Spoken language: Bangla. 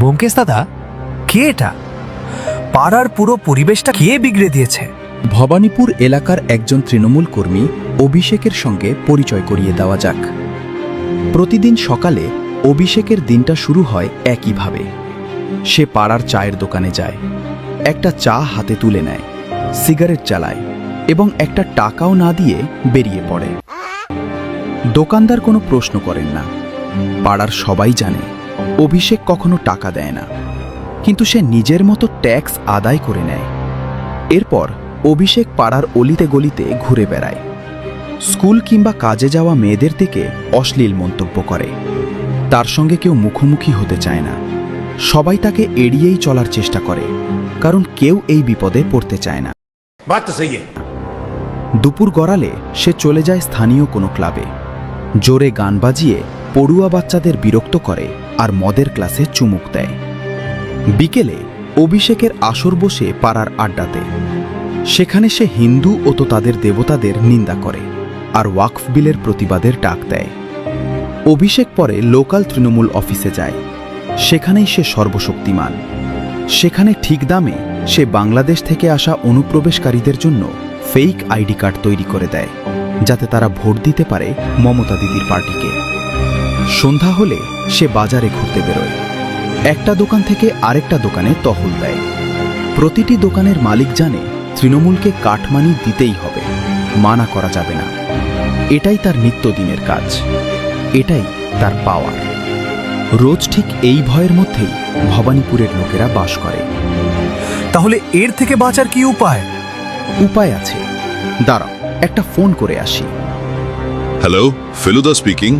ব্যোমকেশ দাদা, কে এটা? পাড়ার পুরো পরিবেশটা কে বিগড়ে দিয়েছে? ভবানীপুর এলাকার একজন তৃণমূল কর্মী অভিষেকের সঙ্গে পরিচয় করিয়ে দেওয়া যাক। প্রতিদিন সকালে অভিষেকের দিনটা শুরু হয় একইভাবে। সে পাড়ার চায়ের দোকানে যায়, একটা চা হাতে তুলে নেয়, সিগারেট জ্বালায় এবং একটা টাকাও না দিয়ে বেরিয়ে পড়ে। দোকানদার কোনো প্রশ্ন করেন না। পাড়ার সবাই জানে অভিষেক কখনো টাকা দেয় না, কিন্তু সে নিজের মতো ট্যাক্স আদায় করে নেয়। এরপর অভিষেক পাড়ার অলিতে গলিতে ঘুরে বেড়ায়, স্কুল কিংবা কাজে যাওয়া মেয়েদের থেকে অশ্লীল মন্তব্য করে। তার সঙ্গে কেউ মুখোমুখি হতে চায় না। সবাই তাকে এড়িয়েই চলার চেষ্টা করে, কারণ কেউ এই বিপদে পড়তে চায় না। দুপুর গড়ালে সে চলে যায় স্থানীয় কোনো ক্লাবে, জোরে গান বাজিয়ে পড়ুয়া বাচ্চাদের বিরক্ত করে আর মদের ক্লাসে চুমুক দেয়। বিকেলে অভিষেকের আসর বসে পাড়ার আড্ডাতে। সেখানে সে হিন্দু ও তো তাদের দেবতাদের নিন্দা করে আর ওয়াকফ বিলের প্রতিবাদের ডাক দেয়। অভিষেক পরে লোকাল তৃণমূল অফিসে যায়। সেখানেই সে সর্বশক্তিমান। সেখানে ঠিক দামে সে বাংলাদেশ থেকে আসা অনুপ্রবেশকারীদের জন্য ফেক আইডি কার্ড তৈরি করে দেয়, যাতে তারা ভোট দিতে পারে মমতা দিদির পার্টিকে। সন্ধ্যা হলে সে বাজারে ঘুরতে বেরোয়, একটা দোকান থেকে আরেকটা দোকানে টহল দেয়। প্রতিটি দোকানের মালিক জানে তৃণমূলকে কাটমানি দিতেই হবে, মানা করা যাবে না। এটাই তার নিত্যদিনের কাজ, এটাই তার পাওয়ার। রোজ ঠিক এই ভয়ের মধ্যেই ভবানীপুরের লোকেরা বাস করে। তাহলে এর থেকে বাঁচার কি উপায়? উপায় আছে, দাঁড়াও একটা ফোন করে আসি। Hello, Feluda speaking.